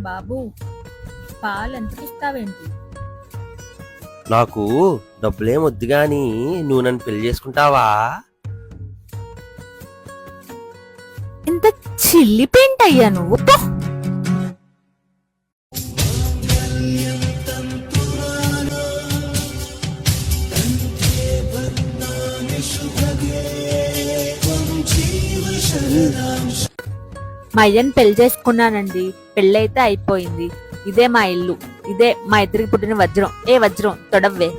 బాబు, పాలు ఎంతకి ఇస్తావేంటి? నాకు డబ్బులేం వద్దు గాని నువ్వు నన్ను పెళ్లి చేసుకుంటావా? ఇంత చిల్లి పెయింట్ అయ్యా నువ్వు. పో. మా అయ్యని పెళ్లి చేసుకున్నానండి. పెళ్ళైతే అయిపోయింది. ఇదే మా ఇల్లు, ఇదే మా ఇద్దరికి పుట్టిన వజ్రం. ఏ వజ్రం తొడవ్వే.